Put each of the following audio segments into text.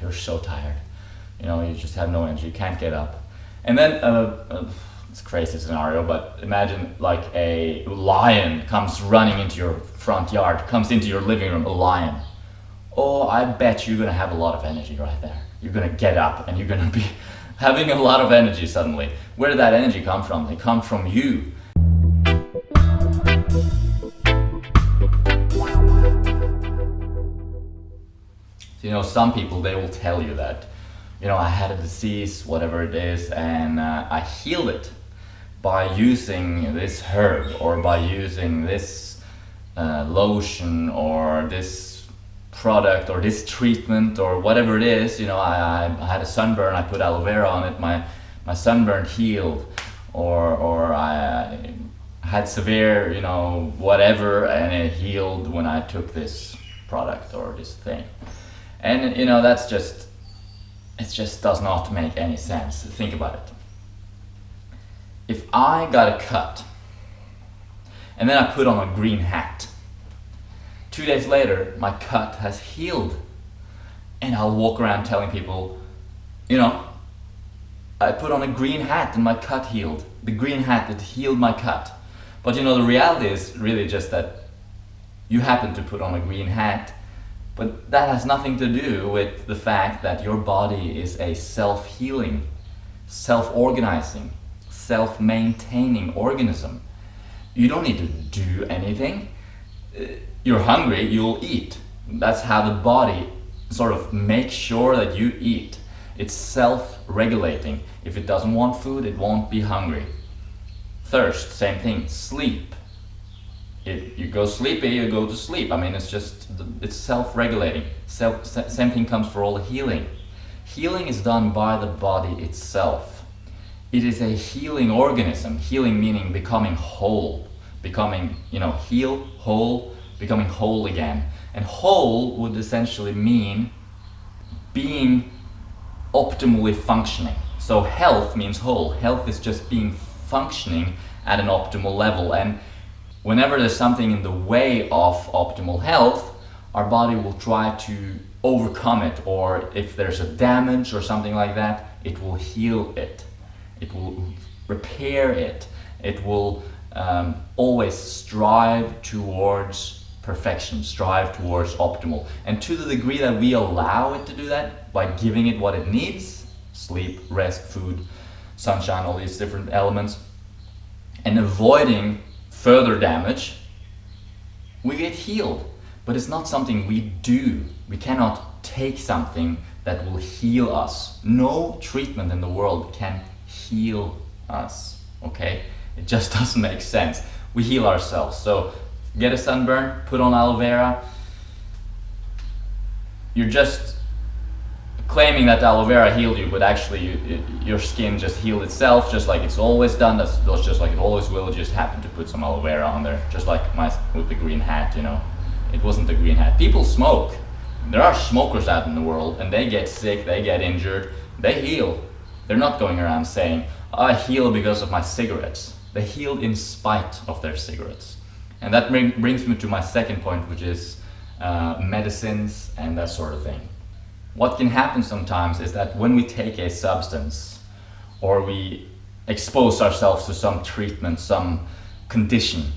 you're so tired. You know, you just have no energy, you can't get up. And then, it's a crazy scenario, but imagine like a lion comes running into your front yard, comes into your living room, a lion. Oh, I bet you're gonna have a lot of energy right there. You're gonna get up and you're gonna be having a lot of energy suddenly. Where did that energy come from? It comes from you. You know, some people, they will tell you that, you know, I had a disease, whatever it is, and I healed it by using this herb, or by using this lotion, or this product, or this treatment, or whatever it is. You know, I had a sunburn, I put aloe vera on it, my sunburn healed, or I had severe, you know, whatever, and it healed when I took this product or this thing. And you know, that's just, it just does not make any sense. Think about it. If I got a cut and then I put on a green hat, 2 days later my cut has healed, and I'll walk around telling people, you know, I put on a green hat and my cut healed. The green hat, it healed my cut. But you know, the reality is really just that you happen to put on a green hat, but that has nothing to do with the fact that your body is a self-healing, self-organizing, self-maintaining organism. You don't need to do anything. You're hungry, you'll eat. That's how the body sort of makes sure that you eat. It's self-regulating. If it doesn't want food, it won't be hungry. Thirst, same thing. Sleep. You go sleepy, you go to sleep. I mean, it's self-regulating. Same thing comes for all the healing. Healing is done by the body itself. It is a healing organism. Healing meaning becoming whole. Becoming, you know, heal, whole, becoming whole again. And whole would essentially mean being optimally functioning. So health means whole. Health is just being functioning at an optimal level. And whenever there's something in the way of optimal health, our body will try to overcome it, or if there's a damage or something like that, it will heal it. It will repair it. It will always strive towards perfection, strive towards optimal. And to the degree that we allow it to do that, by giving it what it needs, sleep, rest, food, sunshine, all these different elements, and avoiding further damage, we get healed. But it's not something we do. We cannot take something that will heal us. No treatment in the world can heal us, okay? It just doesn't make sense. We heal ourselves. So get a sunburn, put on aloe vera. You're just claiming that aloe vera healed you, but actually your skin just healed itself, just like it's always done. That's just like it always will. You just happen to put some aloe vera on there, just like with the green hat, you know. It wasn't the green hat. People smoke. There are smokers out in the world, and they get sick, they get injured, they heal. They're not going around saying, I heal because of my cigarettes. They heal in spite of their cigarettes. And that brings me to my second point, which is medicines and that sort of thing. What can happen sometimes is that when we take a substance, or we expose ourselves to some treatment, some condition,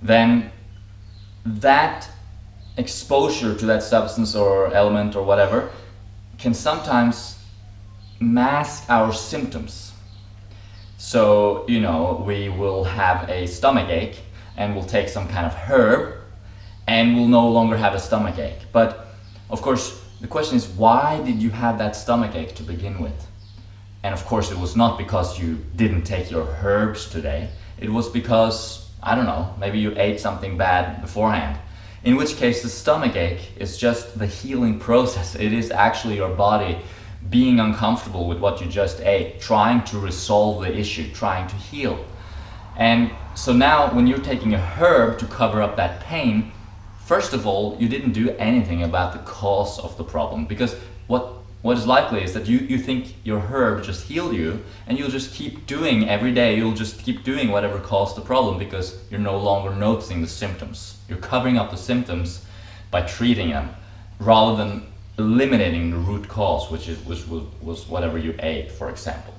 then that exposure to that substance or element or whatever can sometimes mask our symptoms. So, you know, we will have a stomach ache and we'll take some kind of herb and we'll no longer have a stomach ache. But of course, the question is, why did you have that stomach ache to begin with? And of course, it was not because you didn't take your herbs today. It was because, I don't know, maybe you ate something bad beforehand. In which case, the stomach ache is just the healing process. It is actually your body being uncomfortable with what you just ate, trying to resolve the issue, trying to heal. And so now when you're taking a herb to cover up that pain, first of all, you didn't do anything about the cause of the problem, because what is likely is that you think your herb just healed you, and you'll just keep doing every day, you'll just keep doing whatever caused the problem, because you're no longer noticing the symptoms. You're covering up the symptoms by treating them, rather than eliminating the root cause, which was whatever you ate, for example.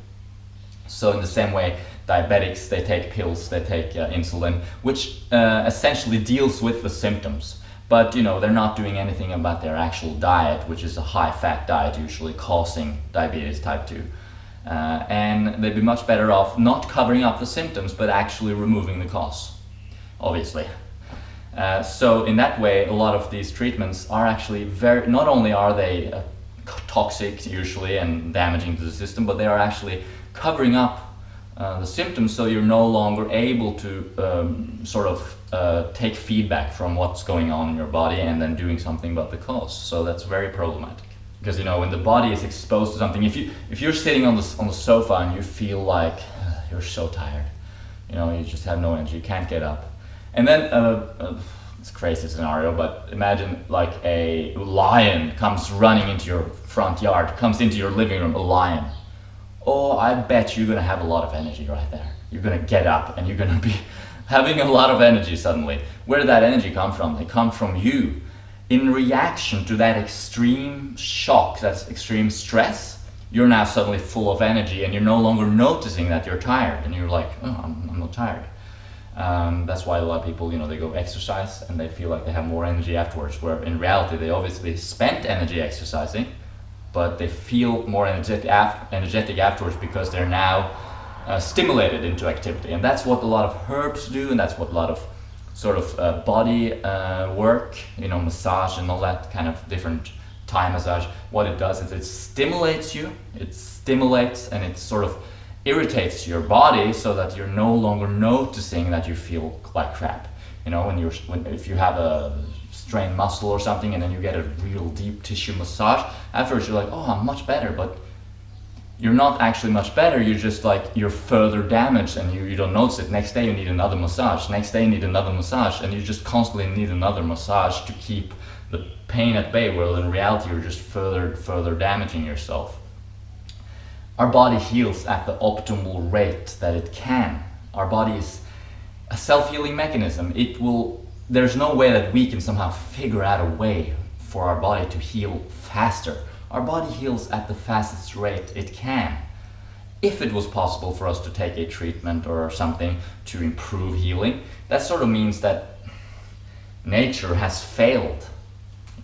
So in the same way, diabetics, they take pills, they take insulin, which essentially deals with the symptoms. But they're not doing anything about their actual diet, which is a high-fat diet, usually causing diabetes type 2. And they'd be much better off not covering up the symptoms, but actually removing the cause, obviously. So in that way, a lot of these treatments are actually not only are they toxic usually and damaging to the system, but they are actually covering up the symptoms, so you're no longer able to take feedback from what's going on in your body and then doing something about the cause. So that's very problematic. Because when the body is exposed to something, if you're sitting on the sofa and you feel like you're so tired, you just have no energy, you can't get up, and then it's a crazy scenario, but imagine like a lion comes running into your front yard, comes into your living room, a lion. Oh, I bet you're gonna have a lot of energy right there. You're gonna get up and you're gonna be having a lot of energy suddenly. Where did that energy come from? It comes from you. In reaction to that extreme shock, that extreme stress, you're now suddenly full of energy and you're no longer noticing that you're tired, and you're like, oh, I'm not tired. That's why a lot of people, they go exercise and they feel like they have more energy afterwards, where in reality they obviously spent energy exercising, but they feel more energetic afterwards because they're now stimulated into activity. And that's what a lot of herbs do, and that's what a lot of body work, massage and all that kind of different Thai massage, what it does is it stimulates you, and it sort of irritates your body so that you're no longer noticing that you feel like crap. If you have a strained muscle or something and then you get a real deep tissue massage, afterwards you're like, oh, I'm much better, but you're not actually much better, you're just like, you're further damaged and you don't notice it. Next day you need another massage, next day you need another massage, and you just constantly need another massage to keep the pain at bay, where in reality you're just further damaging yourself. Our body heals at the optimal rate that it can. Our body is a self-healing mechanism. There's no way that we can somehow figure out a way for our body to heal faster. Our body heals at the fastest rate it can. If it was possible for us to take a treatment or something to improve healing, that sort of means that nature has failed,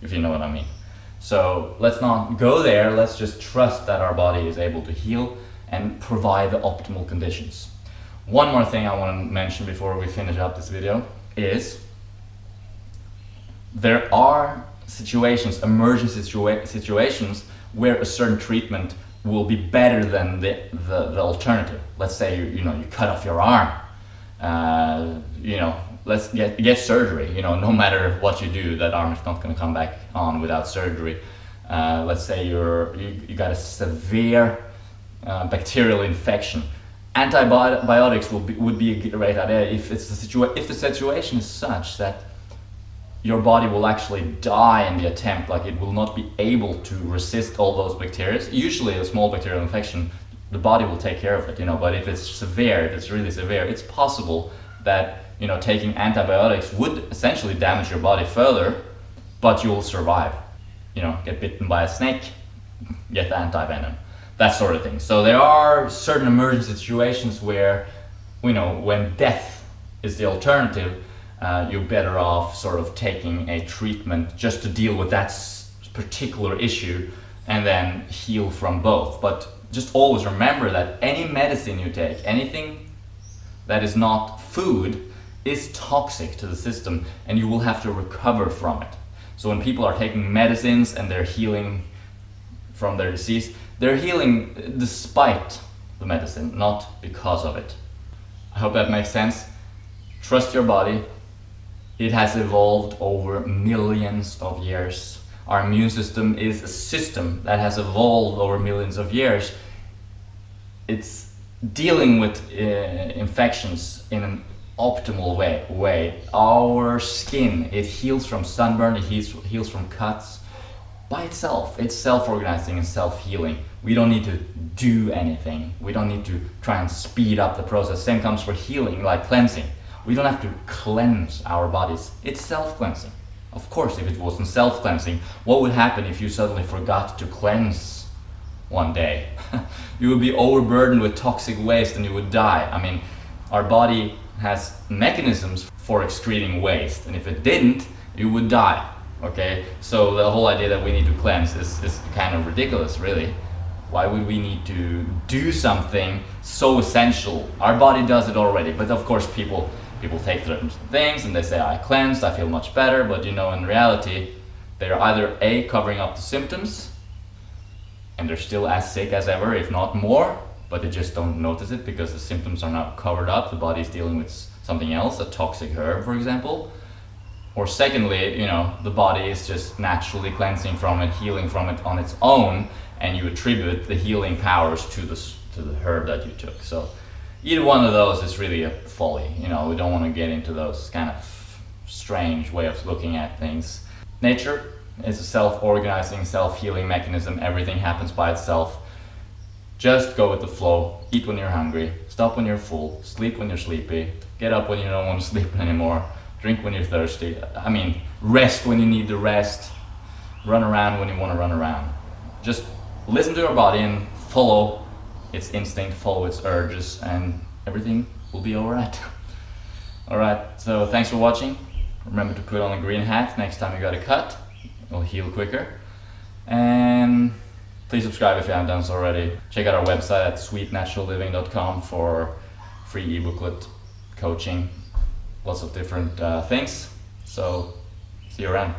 if you know what I mean. So let's not go there, let's just trust that our body is able to heal and provide the optimal conditions. One more thing I want to mention before we finish up this video is there are emergency situations where a certain treatment will be better than the alternative. Let's say you cut off your arm, let's get surgery. No matter what you do, that arm is not going to come back on without surgery. Let's say you got a severe bacterial infection. Antibiotics would be a great idea if the situation is such that your body will actually die in the attempt, like it will not be able to resist all those bacteria. Usually a small bacterial infection, the body will take care of it, but if it's severe, if it's really severe, it's possible that taking antibiotics would essentially damage your body further, but you'll survive. Get bitten by a snake, get the anti-venom, that sort of thing. So there are certain emergency situations where, when death is the alternative, you're better off sort of taking a treatment just to deal with that particular issue and then heal from both. But just always remember that any medicine you take, anything that is not food, is toxic to the system, and you will have to recover from it. So when people are taking medicines and they're healing from their disease, they're healing despite the medicine, not because of it. I hope that makes sense. Trust your body. It has evolved over millions of years. Our immune system is a system that has evolved over millions of years. It's dealing with infections in an optimal way. Our skin, it heals from sunburn, it heals from cuts by itself. It's self-organizing and self-healing. We don't need to do anything. We don't need to try and speed up the process. Same comes for healing, like cleansing. We don't have to cleanse our bodies. It's self-cleansing. Of course, if it wasn't self-cleansing, what would happen if you suddenly forgot to cleanse one day? You would be overburdened with toxic waste and you would die. I mean, our body has mechanisms for excreting waste, and if it didn't, you would die. Okay, so the whole idea that we need to cleanse is kind of ridiculous, really. Why would we need to do something so essential? Our body does it already, but of course people take certain things and they say, I cleansed, I feel much better, but you know, in reality, they're either A, covering up the symptoms, and they're still as sick as ever, if not more, but they just don't notice it because the symptoms are not covered up, the body's dealing with something else, a toxic herb, for example. Or secondly, you know, the body is just naturally cleansing from it, healing from it on its own, and you attribute the healing powers to the herb that you took. So either one of those is really a folly. You know, we don't want to get into those kind of strange way of looking at things. Nature is a self-organizing, self-healing mechanism. Everything happens by itself. Just go with the flow. Eat when you're hungry, stop when you're full, sleep when you're sleepy, get up when you don't want to sleep anymore, drink when you're thirsty. I mean, rest when you need to rest, run around when you want to run around. Just listen to your body and follow its instinct, follow its urges, and everything will be alright. Alright, so thanks for watching. Remember to put on a green hat next time you got a cut. It'll heal quicker. And please subscribe if you haven't done so already. Check out our website at sweetnaturalliving.com for free e-booklet, coaching, lots of different things. So see you around.